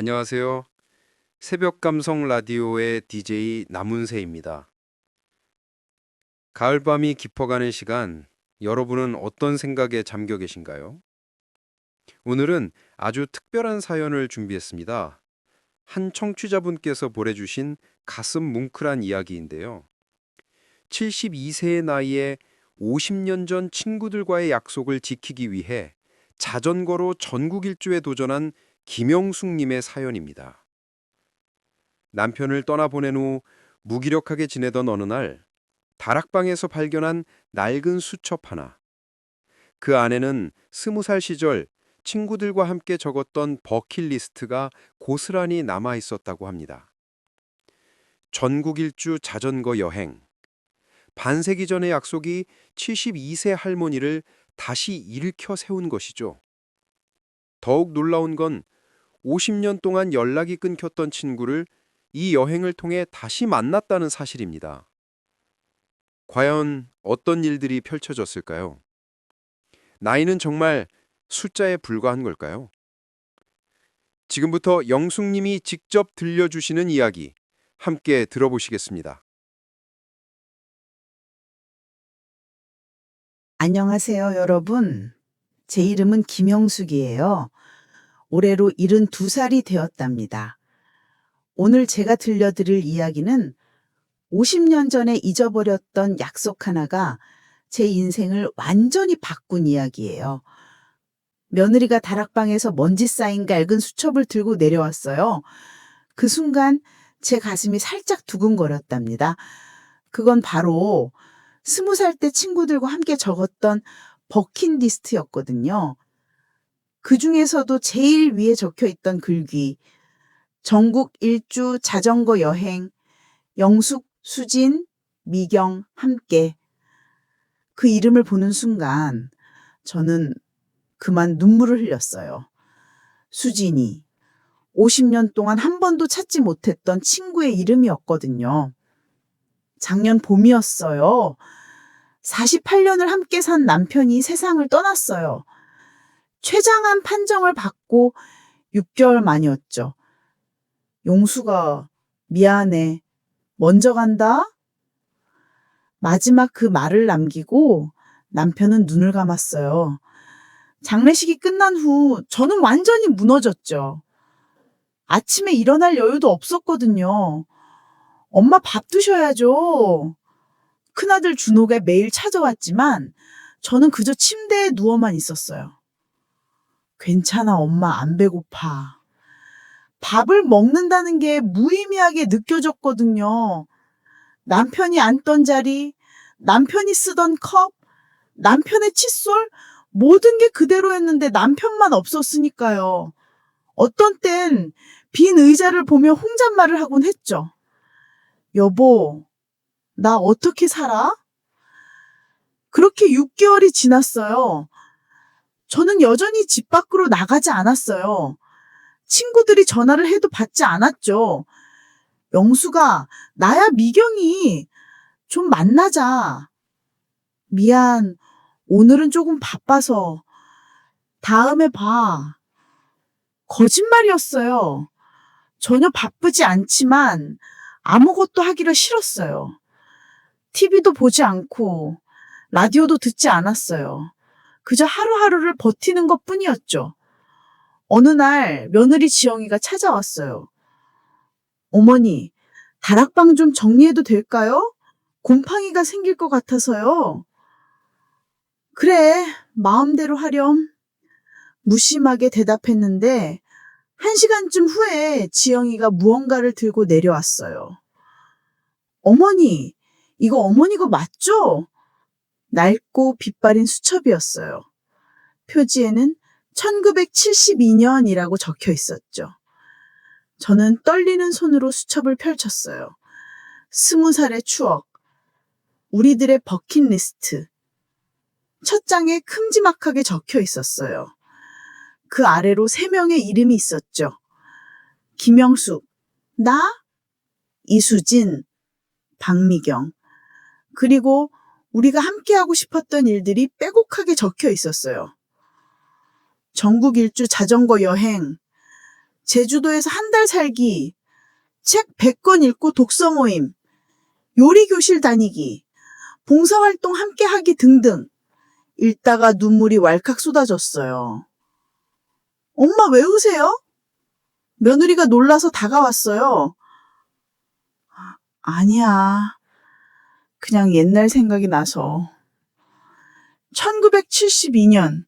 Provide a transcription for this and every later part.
안녕하세요. 새벽 감성 라디오의 DJ 남은세입니다. 가을밤이 깊어가는 시간, 여러분은 어떤 생각에 잠겨 계신가요? 오늘은 아주 특별한 사연을 준비했습니다. 한 청취자분께서 보내주신 가슴 뭉클한 이야기인데요. 72세의 나이에 50년 전 친구들과의 약속을 지키기 위해 자전거로 전국 일주에 도전한 김영숙님의 사연입니다. 남편을 떠나보낸 후 무기력하게 지내던 어느 날 다락방에서 발견한 낡은 수첩 하나. 그 안에는 20살 시절 친구들과 함께 적었던 버킷리스트가 고스란히 남아 있었다고 합니다. 전국 일주 자전거 여행. 반세기 전의 약속이 72세 할머니를 다시 일으켜 세운 것이죠. 더욱 놀라운 건 50년 동안 연락이 끊겼던 친구를 이 여행을 통해 다시 만났다는 사실입니다. 과연 어떤 일들이 펼쳐졌을까요? 나이는 정말 숫자에 불과한 걸까요? 지금부터 영숙님이 직접 들려주시는 이야기 함께 들어보시겠습니다. 안녕하세요, 여러분. 제 이름은 김영숙이에요. 올해로 72살이 되었답니다. 오늘 제가 들려드릴 이야기는 50년 전에 잊어버렸던 약속 하나가 제 인생을 완전히 바꾼 이야기예요. 며느리가 다락방에서 먼지 쌓인 낡은 수첩을 들고 내려왔어요. 그 순간 제 가슴이 살짝 두근거렸답니다. 그건 바로 20살 때 친구들과 함께 적었던 버킷리스트였거든요. 그 중에서도 제일 위에 적혀 있던 글귀, 전국 일주 자전거 여행, 영숙, 수진, 미경 함께. 그 이름을 보는 순간 저는 그만 눈물을 흘렸어요. 수진이 50년 동안 한 번도 찾지 못했던 친구의 이름이었거든요. 작년 봄이었어요. 48년을 함께 산 남편이 세상을 떠났어요. 췌장암 판정을 받고 6개월 만이었죠. 용수가 미안해. 먼저 간다? 마지막 그 말을 남기고 남편은 눈을 감았어요. 장례식이 끝난 후 저는 완전히 무너졌죠. 아침에 일어날 여유도 없었거든요. 엄마 밥 드셔야죠. 큰아들 준호가 매일 찾아왔지만 저는 그저 침대에 누워만 있었어요. 괜찮아, 엄마 안 배고파. 밥을 먹는다는 게 무의미하게 느껴졌거든요. 남편이 앉던 자리, 남편이 쓰던 컵, 남편의 칫솔, 모든 게 그대로였는데 남편만 없었으니까요. 어떤 땐 빈 의자를 보며 혼잣말을 하곤 했죠. 여보, 나 어떻게 살아? 그렇게 6개월이 지났어요. 저는 여전히 집 밖으로 나가지 않았어요. 친구들이 전화를 해도 받지 않았죠. 영수가, 나야 미경이 좀 만나자. 미안, 오늘은 조금 바빠서. 다음에 봐. 거짓말이었어요. 전혀 바쁘지 않지만 아무것도 하기가 싫었어요. TV도 보지 않고 라디오도 듣지 않았어요. 그저 하루하루를 버티는 것뿐이었죠. 어느 날 며느리 지영이가 찾아왔어요. 어머니, 다락방 좀 정리해도 될까요? 곰팡이가 생길 것 같아서요. 그래, 마음대로 하렴. 무심하게 대답했는데 1시간쯤 후에 지영이가 무언가를 들고 내려왔어요. 어머니, 이거 어머니 거 맞죠? 낡고 빛바랜 수첩이었어요. 표지에는 1972년이라고 적혀 있었죠. 저는 떨리는 손으로 수첩을 펼쳤어요. 20살의 추억, 우리들의 버킷리스트. 첫 장에 큼지막하게 적혀 있었어요. 그 아래로 3명의 이름이 있었죠. 김영숙, 나, 이수진, 박미경. 그리고 우리가 함께하고 싶었던 일들이 빼곡하게 적혀 있었어요. 전국 일주 자전거 여행, 제주도에서 한 달 살기, 책 100권 읽고 독서 모임, 요리 교실 다니기, 봉사활동 함께 하기 등등. 읽다가 눈물이 왈칵 쏟아졌어요. 엄마 왜 우세요? 며느리가 놀라서 다가왔어요. 아니야. 그냥 옛날 생각이 나서. 1972년.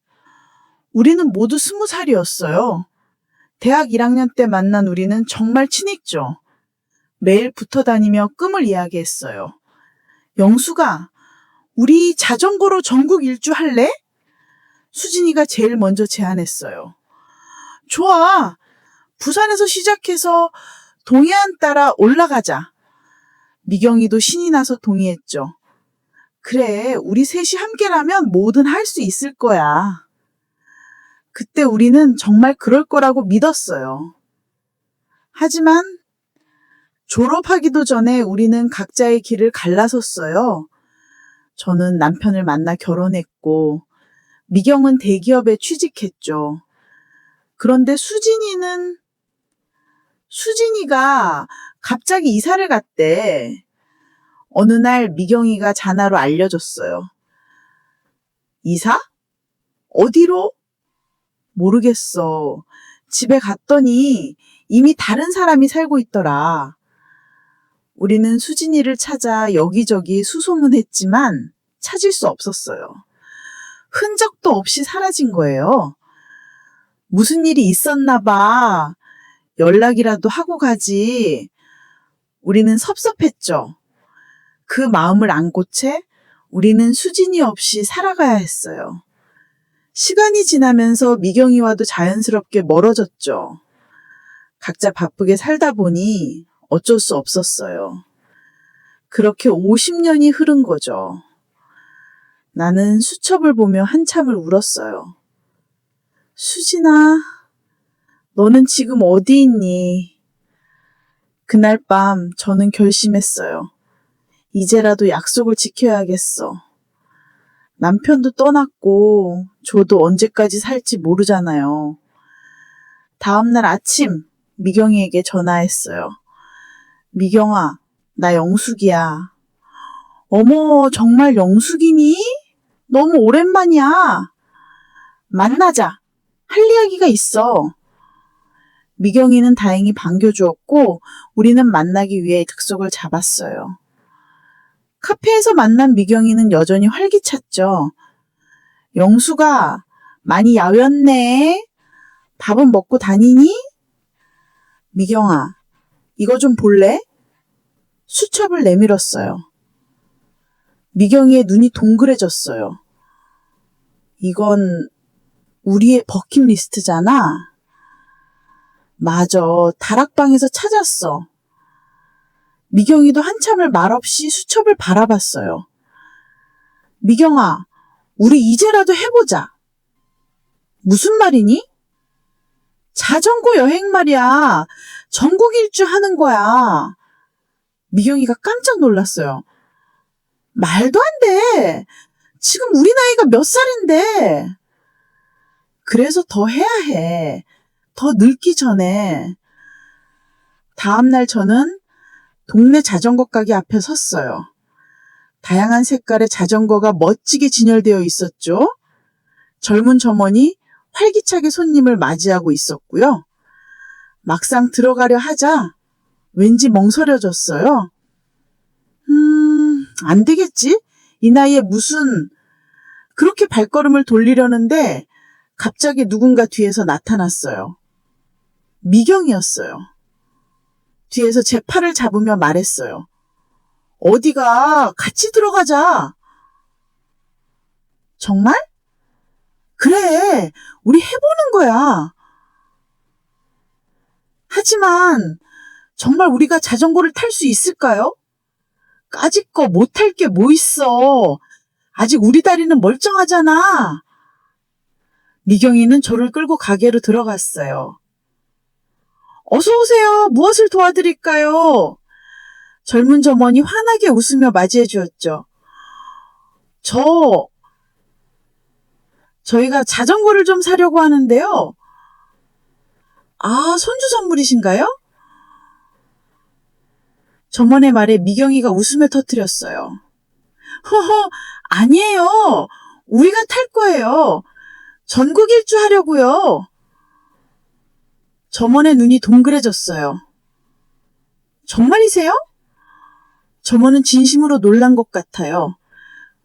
우리는 모두 20살이었어요. 대학 1학년 때 만난 우리는 정말 친했죠. 매일 붙어 다니며 꿈을 이야기했어요. 영수가, 우리 자전거로 전국 일주 할래? 수진이가 제일 먼저 제안했어요. 좋아. 부산에서 시작해서 동해안 따라 올라가자. 미경이도 신이 나서 동의했죠. 그래, 우리 셋이 함께라면 뭐든 할 수 있을 거야. 그때 우리는 정말 그럴 거라고 믿었어요. 하지만 졸업하기도 전에 우리는 각자의 길을 갈라섰어요. 저는 남편을 만나 결혼했고, 미경은 대기업에 취직했죠. 그런데 수진이가 갑자기 이사를 갔대. 어느 날 미경이가 전화로 알려줬어요. 이사? 어디로? 모르겠어. 집에 갔더니 이미 다른 사람이 살고 있더라. 우리는 수진이를 찾아 여기저기 수소문했지만 찾을 수 없었어요. 흔적도 없이 사라진 거예요. 무슨 일이 있었나 봐. 연락이라도 하고 가지. 우리는 섭섭했죠. 그 마음을 안고 채 우리는 수진이 없이 살아가야 했어요. 시간이 지나면서 미경이와도 자연스럽게 멀어졌죠. 각자 바쁘게 살다 보니 어쩔 수 없었어요. 그렇게 50년이 흐른 거죠. 나는 수첩을 보며 한참을 울었어요. 수진아, 너는 지금 어디 있니? 그날 밤 저는 결심했어요. 이제라도 약속을 지켜야겠어. 남편도 떠났고 저도 언제까지 살지 모르잖아요. 다음날 아침 미경이에게 전화했어요. 미경아, 나 영숙이야. 어머, 정말 영숙이니? 너무 오랜만이야. 만나자. 할 이야기가 있어. 미경이는 다행히 반겨주었고 우리는 만나기 위해 약속을 잡았어요. 카페에서 만난 미경이는 여전히 활기찼죠. 영수가 많이 야였네. 밥은 먹고 다니니? 미경아, 이거 좀 볼래? 수첩을 내밀었어요. 미경이의 눈이 동그래졌어요. 이건 우리의 버킷리스트잖아. 맞아, 다락방에서 찾았어. 미경이도 한참을 말없이 수첩을 바라봤어요. 미경아, 우리 이제라도 해보자. 무슨 말이니? 자전거 여행 말이야. 전국 일주 하는 거야. 미경이가 깜짝 놀랐어요. 말도 안 돼. 지금 우리 나이가 몇 살인데. 그래서 더 해야 해. 더 늙기 전에. 다음날 저는 동네 자전거 가게 앞에 섰어요. 다양한 색깔의 자전거가 멋지게 진열되어 있었죠. 젊은 점원이 활기차게 손님을 맞이하고 있었고요. 막상 들어가려 하자 왠지 멍설여졌어요. 안 되겠지? 이 나이에 무슨... 그렇게 발걸음을 돌리려는데 갑자기 누군가 뒤에서 나타났어요. 미경이었어요. 뒤에서 제 팔을 잡으며 말했어요. 어디가? 같이 들어가자. 정말? 그래, 우리 해보는 거야. 하지만 정말 우리가 자전거를 탈 수 있을까요? 까짓 거 못할 게 뭐 있어. 아직 우리 다리는 멀쩡하잖아. 미경이는 저를 끌고 가게로 들어갔어요. 어서 오세요. 무엇을 도와드릴까요? 젊은 점원이 환하게 웃으며 맞이해 주었죠. 저희가 자전거를 좀 사려고 하는데요. 아, 손주 선물이신가요? 점원의 말에 미경이가 웃음을 터뜨렸어요. 허허, 아니에요. 우리가 탈 거예요. 전국 일주 하려고요. 점원의 눈이 동그래졌어요. 정말이세요? 점원은 진심으로 놀란 것 같아요.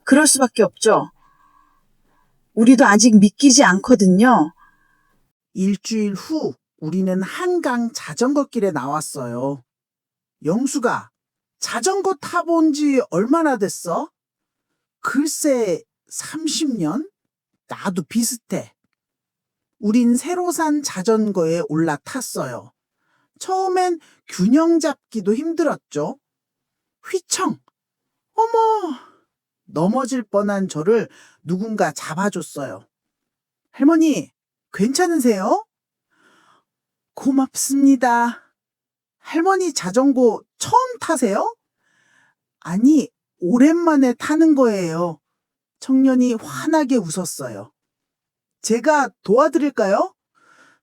그럴 수밖에 없죠. 우리도 아직 믿기지 않거든요. 일주일 후 우리는 한강 자전거길에 나왔어요. 영수가 자전거 타본 지 얼마나 됐어? 글쎄, 30년? 나도 비슷해. 우린 새로 산 자전거에 올라탔어요. 처음엔 균형 잡기도 힘들었죠. 휘청! 어머! 넘어질 뻔한 저를 누군가 잡아줬어요. 할머니, 괜찮으세요? 고맙습니다. 할머니 자전거 처음 타세요? 아니, 오랜만에 타는 거예요. 청년이 환하게 웃었어요. 제가 도와드릴까요?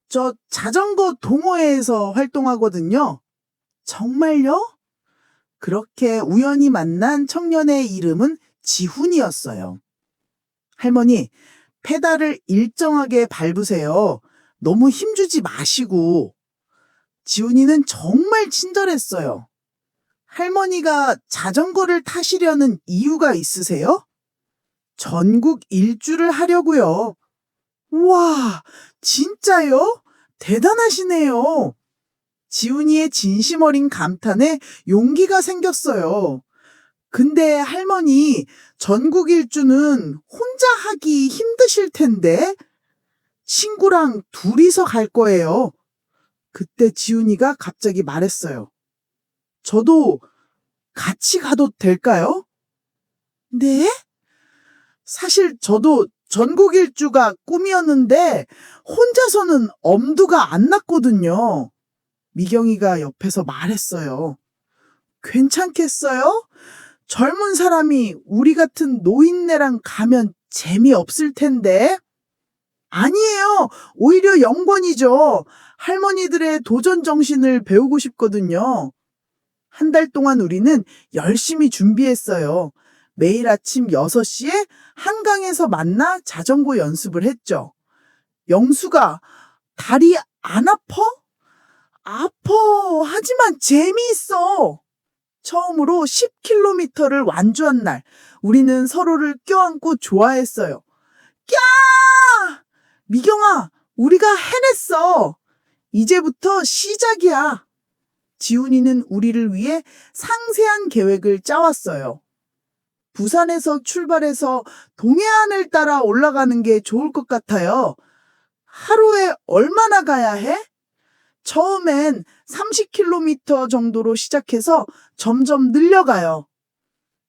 저 자전거 동호회에서 활동하거든요. 정말요? 그렇게 우연히 만난 청년의 이름은 지훈이었어요. 할머니, 페달을 일정하게 밟으세요. 너무 힘주지 마시고. 지훈이는 정말 친절했어요. 할머니가 자전거를 타시려는 이유가 있으세요? 전국 일주를 하려고요. 와, 진짜요? 대단하시네요. 지훈이의 진심 어린 감탄에 용기가 생겼어요. 근데 할머니, 전국 일주는 혼자 하기 힘드실 텐데 친구랑 둘이서 갈 거예요. 그때 지훈이가 갑자기 말했어요. 저도 같이 가도 될까요? 네? 사실 저도 전국 일주가 꿈이었는데 혼자서는 엄두가 안 났거든요. 미경이가 옆에서 말했어요. 괜찮겠어요? 젊은 사람이 우리 같은 노인네랑 가면 재미없을 텐데. 아니에요. 오히려 영광이죠. 할머니들의 도전 정신을 배우고 싶거든요. 한 달 동안 우리는 열심히 준비했어요. 매일 아침 6시에 한강에서 만나 자전거 연습을 했죠. 영수가 다리 안 아파? 아파. 하지만 재미있어. 처음으로 10km를 완주한 날, 우리는 서로를 껴안고 좋아했어요. 꺄! 미경아, 우리가 해냈어. 이제부터 시작이야. 지훈이는 우리를 위해 상세한 계획을 짜왔어요. 부산에서 출발해서 동해안을 따라 올라가는 게 좋을 것 같아요. 하루에 얼마나 가야 해? 처음엔 30km 정도로 시작해서 점점 늘려가요.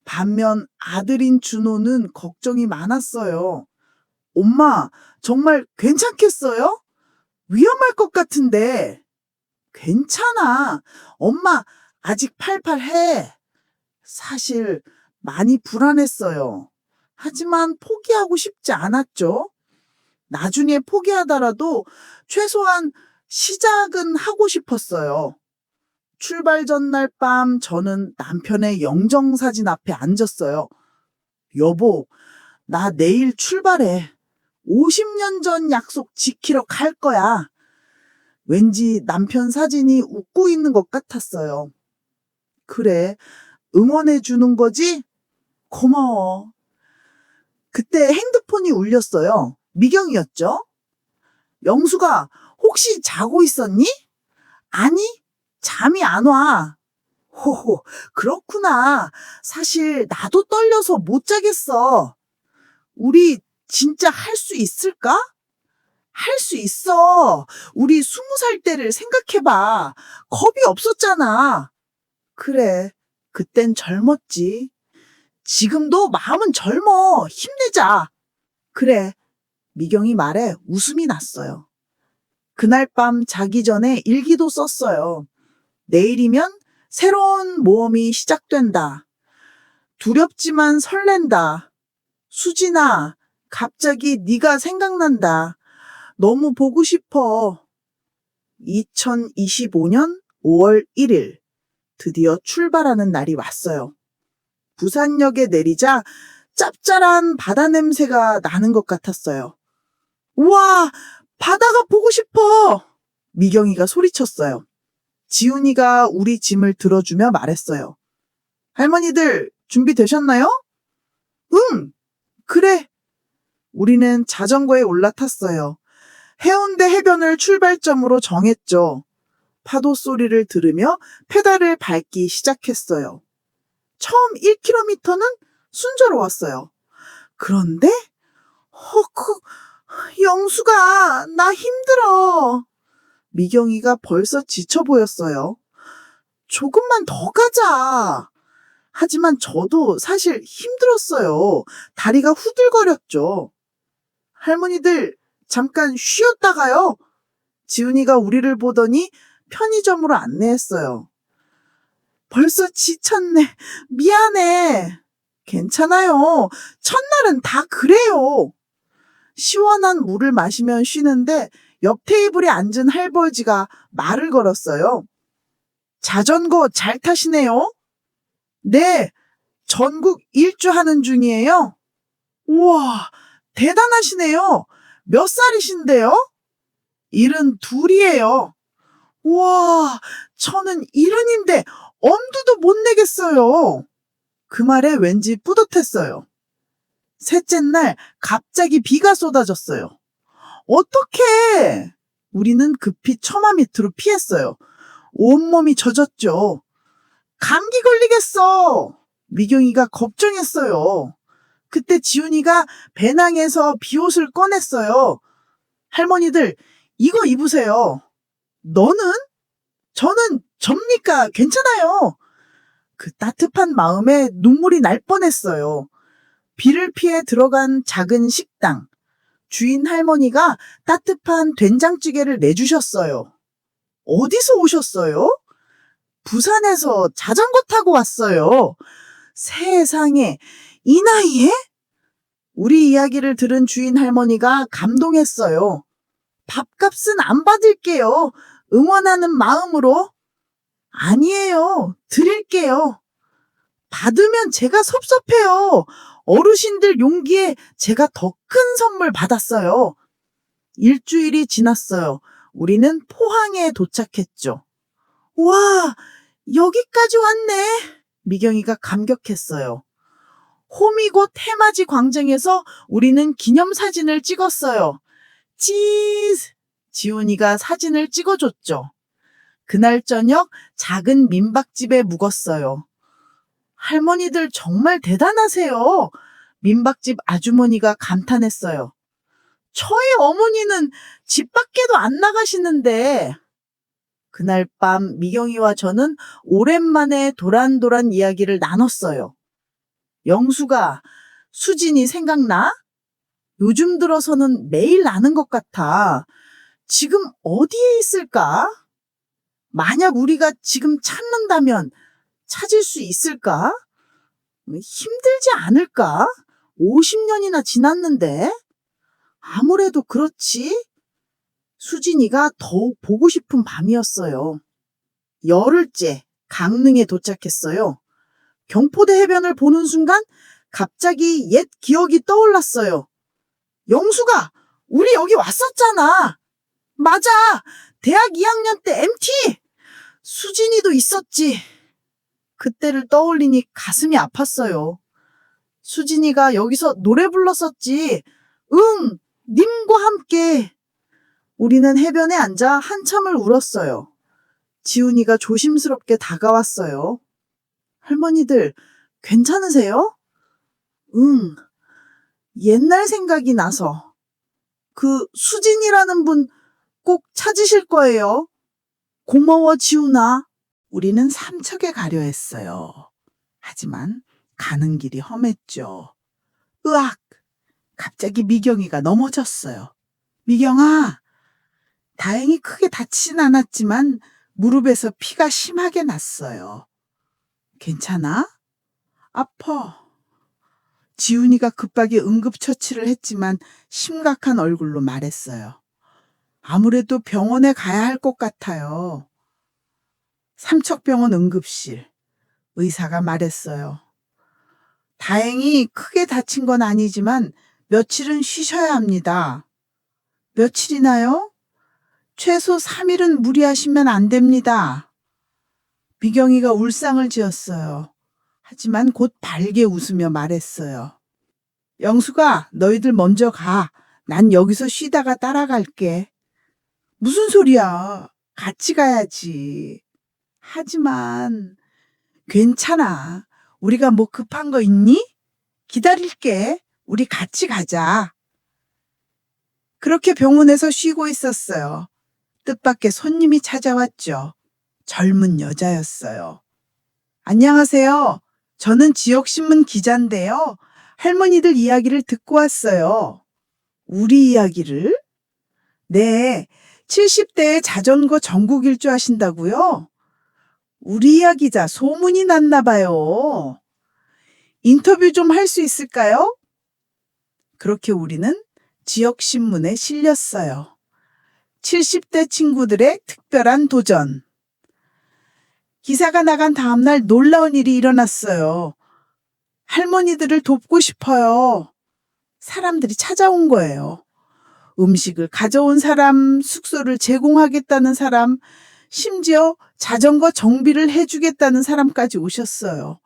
반면 아들인 준호는 걱정이 많았어요. 엄마, 정말 괜찮겠어요? 위험할 것 같은데. 괜찮아. 엄마, 아직 팔팔해. 사실 많이 불안했어요. 하지만 포기하고 싶지 않았죠. 나중에 포기하더라도 최소한 시작은 하고 싶었어요. 출발 전날 밤 저는 남편의 영정사진 앞에 앉았어요. 여보, 나 내일 출발해. 50년 전 약속 지키러 갈 거야. 왠지 남편 사진이 웃고 있는 것 같았어요. 그래, 응원해 주는 거지? 고마워. 그때 핸드폰이 울렸어요. 미경이었죠? 영수가 혹시 자고 있었니? 아니, 잠이 안 와. 호호, 그렇구나. 사실 나도 떨려서 못 자겠어. 우리 진짜 할 수 있을까? 할 수 있어. 우리 20살 때를 생각해봐. 겁이 없었잖아. 그래, 그땐 젊었지. 지금도 마음은 젊어. 힘내자. 그래, 미경이 말에 웃음이 났어요. 그날 밤 자기 전에 일기도 썼어요. 내일이면 새로운 모험이 시작된다. 두렵지만 설렌다. 수진아, 갑자기 네가 생각난다. 너무 보고 싶어. 2025년 5월 1일, 드디어 출발하는 날이 왔어요. 부산역에 내리자 짭짤한 바다 냄새가 나는 것 같았어요. 우와, 바다가 보고 싶어! 미경이가 소리쳤어요. 지훈이가 우리 짐을 들어주며 말했어요. 할머니들 준비되셨나요? 응, 그래. 우리는 자전거에 올라탔어요. 해운대 해변을 출발점으로 정했죠. 파도 소리를 들으며 페달을 밟기 시작했어요. 처음 1km는 순조로웠어요. 그런데 영수가 나 힘들어. 미경이가 벌써 지쳐 보였어요. 조금만 더 가자. 하지만 저도 사실 힘들었어요. 다리가 후들거렸죠. 할머니들 잠깐 쉬었다가요. 지훈이가 우리를 보더니 편의점으로 안내했어요. 벌써 지쳤네. 미안해. 괜찮아요. 첫날은 다 그래요. 시원한 물을 마시면 쉬는데 옆 테이블에 앉은 할아버지가 말을 걸었어요. 자전거 잘 타시네요? 네, 전국 일주하는 중이에요. 우와, 대단하시네요. 몇 살이신데요? 72이에요. 우와, 저는 70인데 엄두도 못 내겠어요. 그 말에 왠지 뿌듯했어요. 셋째 날 갑자기 비가 쏟아졌어요. 어떡해! 우리는 급히 처마 밑으로 피했어요. 온몸이 젖었죠. 감기 걸리겠어! 미경이가 걱정했어요. 그때 지훈이가 배낭에서 비옷을 꺼냈어요. 할머니들, 이거 입으세요. 너는? 저는 접니까? 괜찮아요. 그 따뜻한 마음에 눈물이 날 뻔했어요. 비를 피해 들어간 작은 식당. 주인 할머니가 따뜻한 된장찌개를 내주셨어요. 어디서 오셨어요? 부산에서 자전거 타고 왔어요. 세상에, 이 나이에? 우리 이야기를 들은 주인 할머니가 감동했어요. 밥값은 안 받을게요. 응원하는 마음으로. 아니에요. 드릴게요. 받으면 제가 섭섭해요. 어르신들 용기에 제가 더 큰 선물 받았어요. 일주일이 지났어요. 우리는 포항에 도착했죠. 와, 여기까지 왔네. 미경이가 감격했어요. 호미곶 해맞이 광장에서 우리는 기념사진을 찍었어요. 치즈! 지훈이가 사진을 찍어줬죠. 그날 저녁 작은 민박집에 묵었어요. 할머니들 정말 대단하세요. 민박집 아주머니가 감탄했어요. 저희 어머니는 집 밖에도 안 나가시는데. 그날 밤 미경이와 저는 오랜만에 도란도란 이야기를 나눴어요. 영수가, 수진이 생각나? 요즘 들어서는 매일 나는 것 같아. 지금 어디에 있을까? 만약 우리가 지금 찾는다면 찾을 수 있을까? 힘들지 않을까? 50년이나 지났는데. 아무래도 그렇지. 수진이가 더욱 보고 싶은 밤이었어요. 열흘째 강릉에 도착했어요. 경포대 해변을 보는 순간 갑자기 옛 기억이 떠올랐어요. 영수가, 우리 여기 왔었잖아. 맞아. 대학 2학년 때 MT. 수진이도 있었지. 그때를 떠올리니 가슴이 아팠어요. 수진이가 여기서 노래 불렀었지. 응, 님과 함께. 우리는 해변에 앉아 한참을 울었어요. 지훈이가 조심스럽게 다가왔어요. 할머니들, 괜찮으세요? 응, 옛날 생각이 나서. 그 수진이라는 분 꼭 찾으실 거예요. 고마워, 지훈아. 우리는 삼척에 가려 했어요. 하지만 가는 길이 험했죠. 으악! 갑자기 미경이가 넘어졌어요. 미경아! 다행히 크게 다치진 않았지만 무릎에서 피가 심하게 났어요. 괜찮아? 아파. 지훈이가 급하게 응급처치를 했지만 심각한 얼굴로 말했어요. 아무래도 병원에 가야 할 것 같아요. 삼척병원 응급실. 의사가 말했어요. 다행히 크게 다친 건 아니지만 며칠은 쉬셔야 합니다. 며칠이나요? 최소 3일은 무리하시면 안 됩니다. 미경이가 울상을 지었어요. 하지만 곧 발게 웃으며 말했어요. 영수가 너희들 먼저 가. 난 여기서 쉬다가 따라갈게. 무슨 소리야. 같이 가야지. 하지만 괜찮아. 우리가 뭐 급한 거 있니? 기다릴게. 우리 같이 가자. 그렇게 병원에서 쉬고 있었어요. 뜻밖의 손님이 찾아왔죠. 젊은 여자였어요. 안녕하세요. 저는 지역신문 기자인데요. 할머니들 이야기를 듣고 왔어요. 우리 이야기를? 네, 70대에 자전거 전국 일주 하신다고요? 우리 이야기자 소문이 났나 봐요. 인터뷰 좀 할 수 있을까요? 그렇게 우리는 지역신문에 실렸어요. 70대 친구들의 특별한 도전. 기사가 나간 다음날 놀라운 일이 일어났어요. 할머니들을 돕고 싶어요. 사람들이 찾아온 거예요. 음식을 가져온 사람, 숙소를 제공하겠다는 사람, 심지어 자전거 정비를 해주겠다는 사람까지 오셨어요.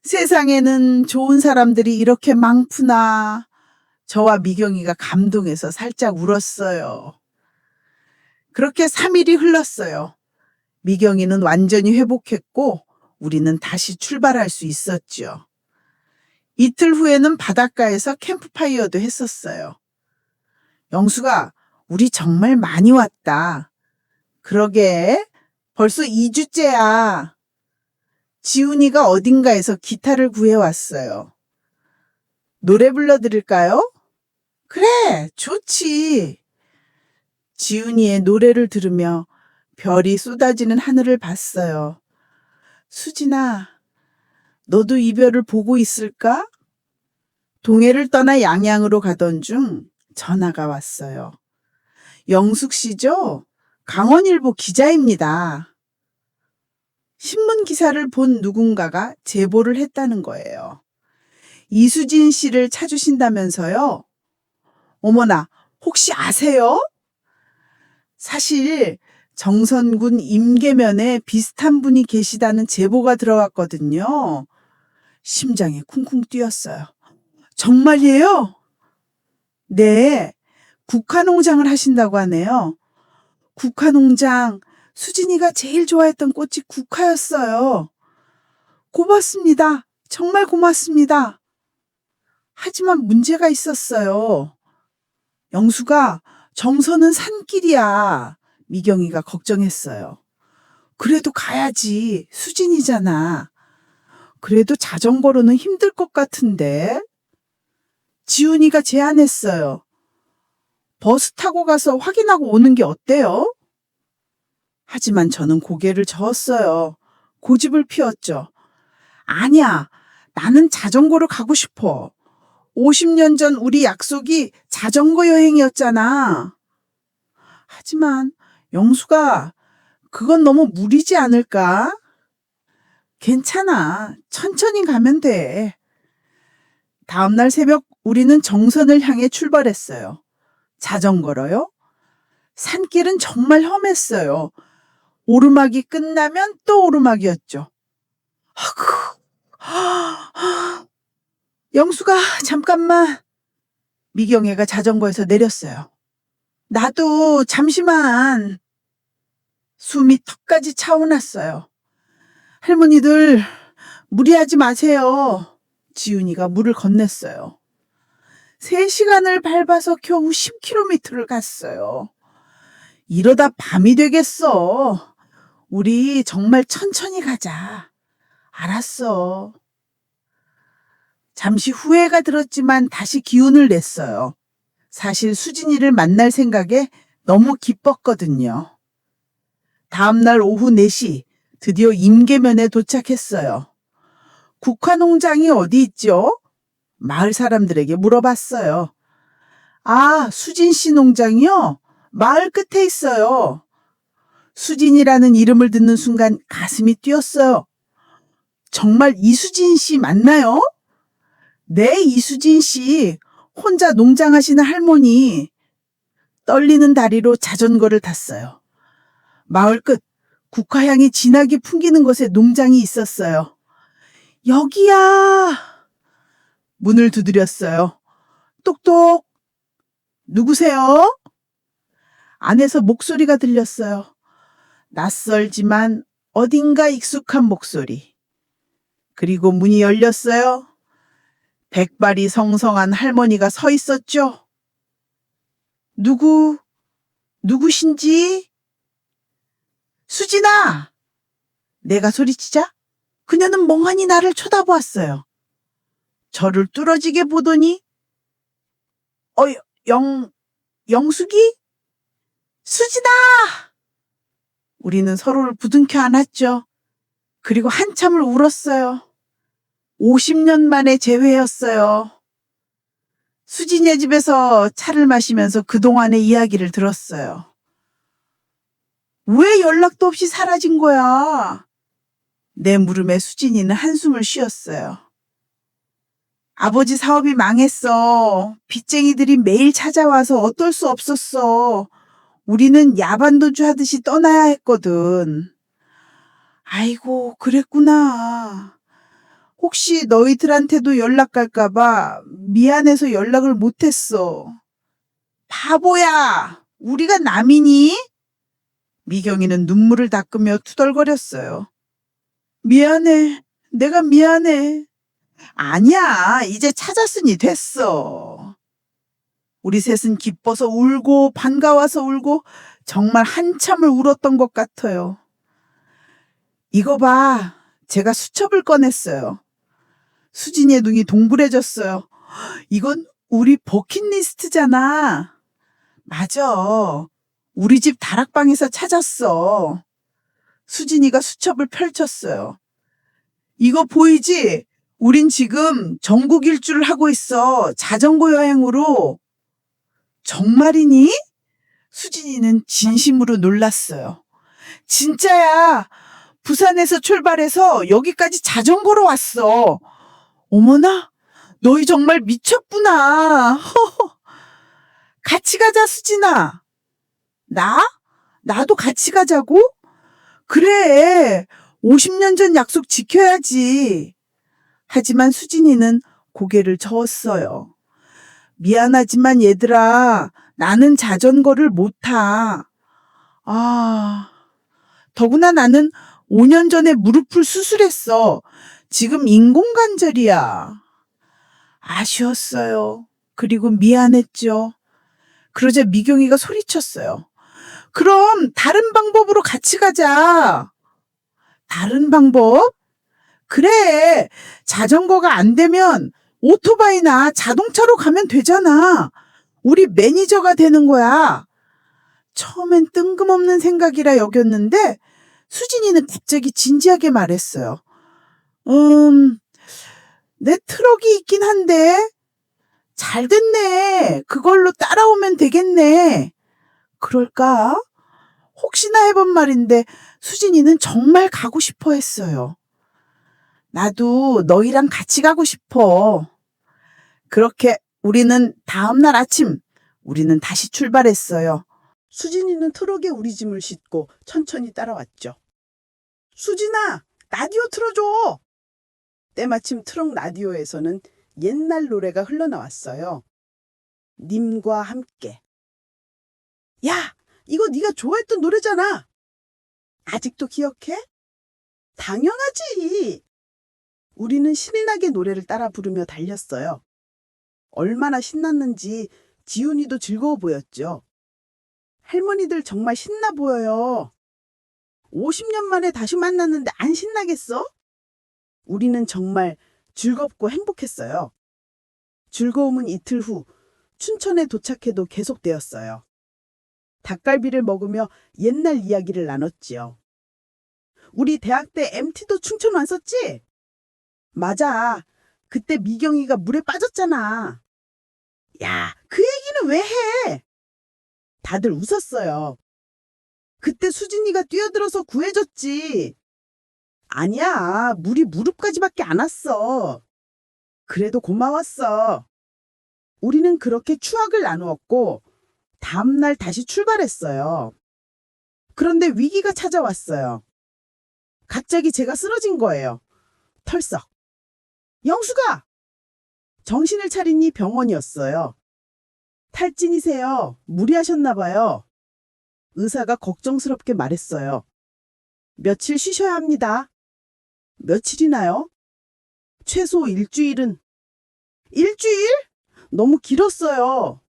세상에는 좋은 사람들이 이렇게 많구나. 저와 미경이가 감동해서 살짝 울었어요. 그렇게 3일이 흘렀어요. 미경이는 완전히 회복했고 우리는 다시 출발할 수 있었죠. 이틀 후에는 바닷가에서 캠프파이어도 했었어요. 영수가 우리 정말 많이 왔다. 그러게 벌써 2주째야. 지훈이가 어딘가에서 기타를 구해왔어요. 노래 불러드릴까요? 그래, 좋지. 지훈이의 노래를 들으며 별이 쏟아지는 하늘을 봤어요. 수진아, 너도 이별을 보고 있을까? 동해를 떠나 양양으로 가던 중 전화가 왔어요. 영숙 씨죠? 강원일보 기자입니다. 신문 기사를 본 누군가가 제보를 했다는 거예요. 이수진 씨를 찾으신다면서요? 어머나, 혹시 아세요? 사실 정선군 임계면에 비슷한 분이 계시다는 제보가 들어왔거든요. 심장이 쿵쿵 뛰었어요. 정말이에요? 네, 국화농장을 하신다고 하네요. 국화농장, 수진이가 제일 좋아했던 꽃이 국화였어요. 고맙습니다. 정말 고맙습니다. 하지만 문제가 있었어요. 영수가 정선은 산길이야. 미경이가 걱정했어요. 그래도 가야지. 수진이잖아. 그래도 자전거로는 힘들 것 같은데. 지훈이가 제안했어요. 버스 타고 가서 확인하고 오는 게 어때요? 하지만 저는 고개를 저었어요. 고집을 피웠죠. 아니야, 나는 자전거로 가고 싶어. 50년 전 우리 약속이 자전거 여행이었잖아. 하지만 영수가 그건 너무 무리지 않을까? 괜찮아. 천천히 가면 돼. 다음날 새벽 우리는 정선을 향해 출발했어요. 자전거로요? 산길은 정말 험했어요. 오르막이 끝나면 또 오르막이었죠. 영수가 잠깐만. 미경애가 자전거에서 내렸어요. 나도 잠시만. 숨이 턱까지 차오났어요. 할머니들 무리하지 마세요. 지훈이가 물을 건넸어요. 3시간을 밟아서 겨우 10km를 갔어요. 이러다 밤이 되겠어. 우리 정말 천천히 가자. 알았어. 잠시 후회가 들었지만 다시 기운을 냈어요. 사실 수진이를 만날 생각에 너무 기뻤거든요. 다음날 오후 4시 드디어 임계면에 도착했어요. 국화농장이 어디 있죠? 마을 사람들에게 물어봤어요. 아, 수진 씨 농장이요? 마을 끝에 있어요. 수진이라는 이름을 듣는 순간 가슴이 뛰었어요. 정말 이수진 씨 맞나요? 네, 이수진 씨. 혼자 농장하시는 할머니. 떨리는 다리로 자전거를 탔어요. 마을 끝 국화향이 진하게 풍기는 곳에 농장이 있었어요. 여기야. 문을 두드렸어요. 똑똑. 누구세요? 안에서 목소리가 들렸어요. 낯설지만 어딘가 익숙한 목소리. 그리고 문이 열렸어요. 백발이 성성한 할머니가 서 있었죠. 누구신지? 수진아! 내가 소리치자 그녀는 멍하니 나를 쳐다보았어요. 저를 뚫어지게 보더니 영숙이? 수진아! 우리는 서로를 부둥켜 안았죠. 그리고 한참을 울었어요. 50년 만에 재회였어요. 수진의 집에서 차를 마시면서 그동안의 이야기를 들었어요. 왜 연락도 없이 사라진 거야? 내 물음에 수진이는 한숨을 쉬었어요. 아버지 사업이 망했어. 빚쟁이들이 매일 찾아와서 어떨 수 없었어. 우리는 야반도주 하듯이 떠나야 했거든. 아이고, 그랬구나. 혹시 너희들한테도 연락 갈까봐 미안해서 연락을 못했어. 바보야! 우리가 남이니? 미경이는 눈물을 닦으며 투덜거렸어요. 미안해. 내가 미안해. 아니야. 이제 찾았으니 됐어. 우리 셋은 기뻐서 울고 반가워서 울고 정말 한참을 울었던 것 같아요. 이거 봐. 제가 수첩을 꺼냈어요. 수진이의 눈이 동그래졌어요. 이건 우리 버킷리스트잖아. 맞아. 우리 집 다락방에서 찾았어. 수진이가 수첩을 펼쳤어요. 이거 보이지? 우린 지금 전국 일주를 하고 있어. 자전거 여행으로. 정말이니? 수진이는 진심으로 놀랐어요. 진짜야. 부산에서 출발해서 여기까지 자전거로 왔어. 어머나, 너희 정말 미쳤구나. 허허. 같이 가자, 수진아. 나도 같이 가자고? 그래, 50년 전 약속 지켜야지. 하지만 수진이는 고개를 저었어요. 미안하지만 얘들아, 나는 자전거를 못 타. 더구나 나는 5년 전에 무릎을 수술했어. 지금 인공관절이야. 아쉬웠어요. 그리고 미안했죠. 그러자 미경이가 소리쳤어요. 그럼 다른 방법으로 같이 가자. 다른 방법? 그래. 자전거가 안 되면 오토바이나 자동차로 가면 되잖아. 우리 매니저가 되는 거야. 처음엔 뜬금없는 생각이라 여겼는데 수진이는 갑자기 진지하게 말했어요. 내 트럭이 있긴 한데. 잘 됐네. 그걸로 따라오면 되겠네. 그럴까? 혹시나 해본 말인데 수진이는 정말 가고 싶어 했어요. 나도 너희랑 같이 가고 싶어. 그렇게 우리는 다음날 아침 우리는 다시 출발했어요. 수진이는 트럭에 우리 짐을 싣고 천천히 따라왔죠. 수진아, 라디오 틀어줘. 때마침 트럭 라디오에서는 옛날 노래가 흘러나왔어요. 님과 함께. 야, 이거 네가 좋아했던 노래잖아. 아직도 기억해? 당연하지. 우리는 신이 나게 노래를 따라 부르며 달렸어요. 얼마나 신났는지 지훈이도 즐거워 보였죠. 할머니들 정말 신나 보여요. 50년 만에 다시 만났는데 안 신나겠어? 우리는 정말 즐겁고 행복했어요. 즐거움은 이틀 후 춘천에 도착해도 계속되었어요. 닭갈비를 먹으며 옛날 이야기를 나눴지요. 우리 대학 때 MT도 춘천 왔었지? 맞아. 그때 미경이가 물에 빠졌잖아. 야, 그 얘기는 왜 해? 다들 웃었어요. 그때 수진이가 뛰어들어서 구해줬지. 아니야, 물이 무릎까지밖에 안 왔어. 그래도 고마웠어. 우리는 그렇게 추억을 나누었고 다음날 다시 출발했어요. 그런데 위기가 찾아왔어요. 갑자기 제가 쓰러진 거예요. 털썩. 영수가! 정신을 차리니 병원이었어요. 탈진이세요. 무리하셨나 봐요. 의사가 걱정스럽게 말했어요. 며칠 쉬셔야 합니다. 며칠이나요? 최소 일주일은. 일주일? 너무 길었어요.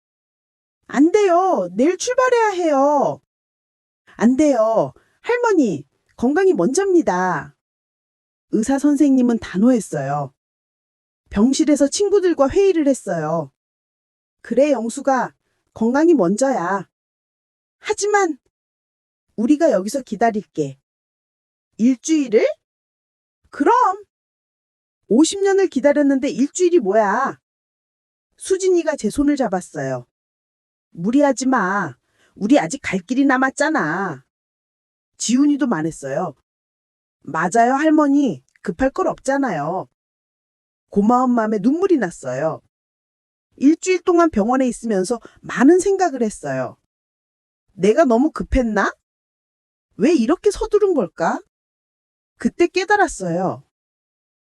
안 돼요. 내일 출발해야 해요. 안 돼요. 할머니, 건강이 먼저입니다. 의사 선생님은 단호했어요. 병실에서 친구들과 회의를 했어요. 그래, 영수가 건강이 먼저야. 하지만 우리가 여기서 기다릴게. 일주일을? 그럼 50년을 기다렸는데 일주일이 뭐야? 수진이가 제 손을 잡았어요. 무리하지 마. 우리 아직 갈 길이 남았잖아. 지훈이도 말했어요. 맞아요, 할머니. 급할 걸 없잖아요. 고마운 마음에 눈물이 났어요. 일주일 동안 병원에 있으면서 많은 생각을 했어요. 내가 너무 급했나? 왜 이렇게 서두른 걸까? 그때 깨달았어요.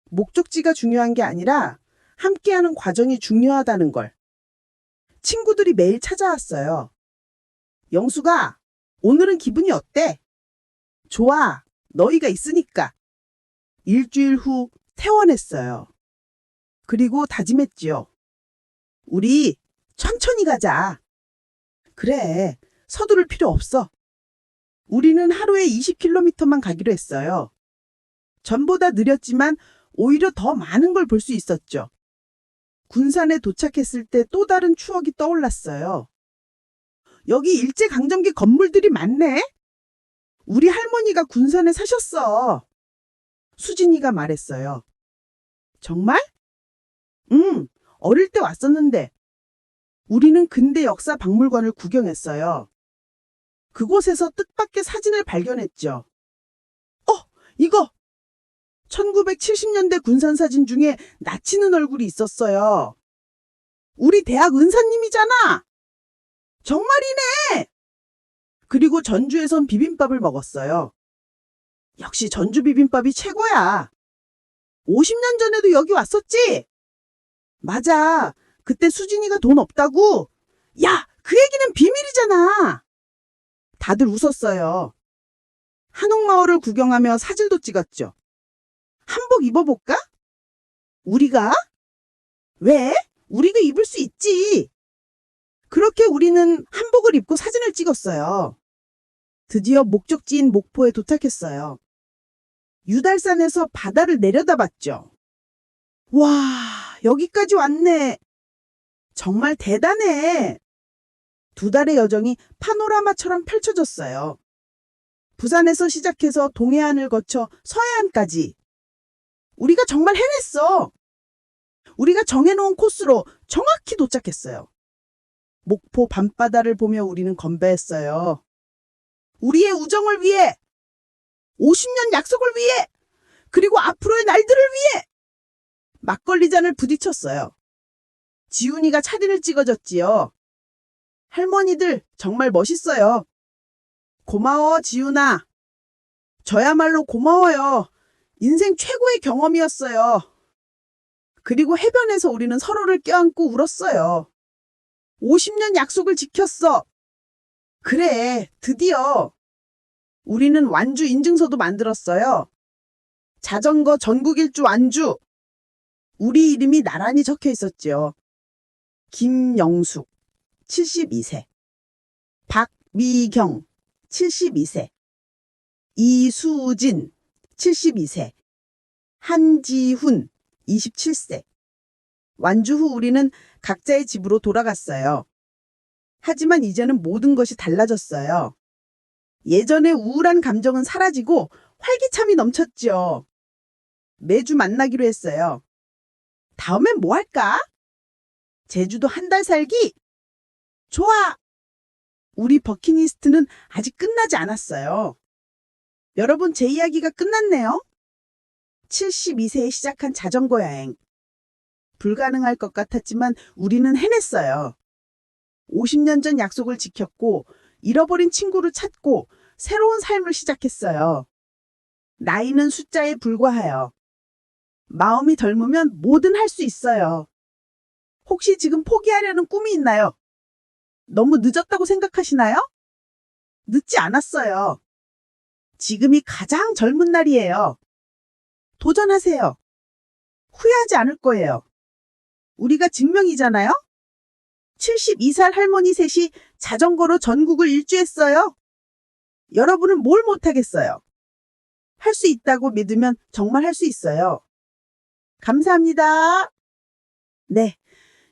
목적지가 중요한 게 아니라 함께하는 과정이 중요하다는 걸. 친구들이 매일 찾아왔어요. 영수가, 오늘은 기분이 어때? 좋아, 너희가 있으니까. 일주일 후 퇴원했어요. 그리고 다짐했지요. 우리 천천히 가자. 그래, 서두를 필요 없어. 우리는 하루에 20km만 가기로 했어요. 전보다 느렸지만 오히려 더 많은 걸 볼 수 있었죠. 군산에 도착했을 때 또 다른 추억이 떠올랐어요. 여기 일제강점기 건물들이 많네? 우리 할머니가 군산에 사셨어. 수진이가 말했어요. 정말? 응, 어릴 때 왔었는데. 우리는 근대 역사 박물관을 구경했어요. 그곳에서 뜻밖의 사진을 발견했죠. 이거! 1970년대 군산 사진 중에 나치는 얼굴이 있었어요. 우리 대학 은사님이잖아! 정말이네! 그리고 전주에선 비빔밥을 먹었어요. 역시 전주 비빔밥이 최고야. 50년 전에도 여기 왔었지? 맞아. 그때 수진이가 돈 없다고? 야, 그 얘기는 비밀이잖아. 다들 웃었어요. 한옥마을을 구경하며 사진도 찍었죠. 한복 입어볼까? 우리가? 왜? 우리도 입을 수 있지. 그렇게 우리는 한복을 입고 사진을 찍었어요. 드디어 목적지인 목포에 도착했어요. 유달산에서 바다를 내려다봤죠. 와, 여기까지 왔네. 정말 대단해. 2달의 여정이 파노라마처럼 펼쳐졌어요. 부산에서 시작해서 동해안을 거쳐 서해안까지. 우리가 정말 해냈어. 우리가 정해놓은 코스로 정확히 도착했어요. 목포 밤바다를 보며 우리는 건배했어요. 우리의 우정을 위해, 50년 약속을 위해, 그리고 앞으로의 날들을 위해 막걸리 잔을 부딪혔어요. 지훈이가 사진을 찍어줬지요. 할머니들 정말 멋있어요. 고마워, 지훈아. 저야말로 고마워요. 인생 최고의 경험이었어요. 그리고 해변에서 우리는 서로를 껴안고 울었어요. 50년 약속을 지켰어. 그래, 드디어. 우리는 완주 인증서도 만들었어요. 자전거 전국 일주 완주. 우리 이름이 나란히 적혀 있었죠. 김영숙, 72세. 박미경, 72세. 이수진, 72세. 한지훈, 27세. 완주 후 우리는 각자의 집으로 돌아갔어요. 하지만 이제는 모든 것이 달라졌어요. 예전의 우울한 감정은 사라지고 활기참이 넘쳤죠. 매주 만나기로 했어요. 다음엔 뭐 할까? 제주도 한 달 살기? 좋아! 우리 버킷리스트는 아직 끝나지 않았어요. 여러분, 제 이야기가 끝났네요. 72세에 시작한 자전거 여행. 불가능할 것 같았지만 우리는 해냈어요. 50년 전 약속을 지켰고, 잃어버린 친구를 찾고, 새로운 삶을 시작했어요. 나이는 숫자에 불과하여. 마음이 덜으면 뭐든 할 수 있어요. 혹시 지금 포기하려는 꿈이 있나요? 너무 늦었다고 생각하시나요? 늦지 않았어요. 지금이 가장 젊은 날이에요. 도전하세요. 후회하지 않을 거예요. 우리가 증명이잖아요? 72살 할머니 셋이 자전거로 전국을 일주했어요. 여러분은 뭘 못하겠어요? 할 수 있다고 믿으면 정말 할 수 있어요. 감사합니다. 네,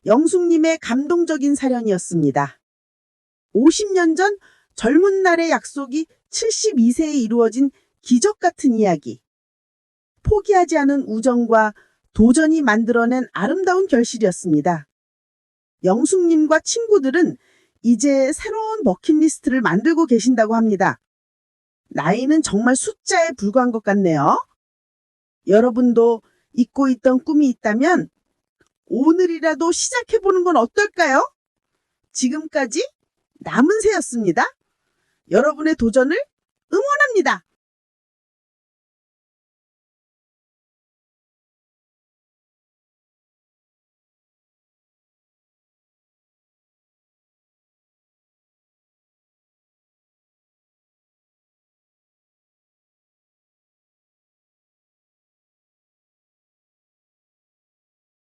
영숙님의 감동적인 사연이었습니다. 50년 전 젊은 날의 약속이 72세에 이루어진 기적 같은 이야기. 포기하지 않은 우정과 도전이 만들어낸 아름다운 결실이었습니다. 영숙님과 친구들은 이제 새로운 버킷리스트를 만들고 계신다고 합니다. 나이는 정말 숫자에 불과한 것 같네요. 여러분도 잊고 있던 꿈이 있다면 오늘이라도 시작해보는 건 어떨까요? 지금까지 남은 새였습니다. 여러분의 도전을 응원합니다.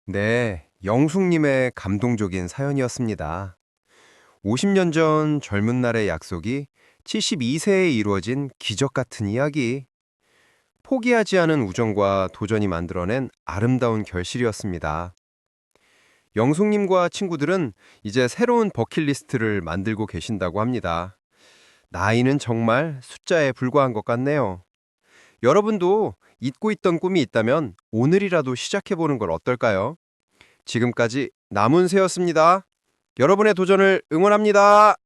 네, 영숙님의 감동적인 사연이었습니다. 50년 전 젊은 날의 약속이 72세에 이루어진 기적 같은 이야기. 포기하지 않은 우정과 도전이 만들어낸 아름다운 결실이었습니다. 영숙님과 친구들은 이제 새로운 버킷리스트를 만들고 계신다고 합니다. 나이는 정말 숫자에 불과한 것 같네요. 여러분도 잊고 있던 꿈이 있다면 오늘이라도 시작해보는 건 어떨까요? 지금까지 남은 새였습니다. 여러분의 도전을 응원합니다.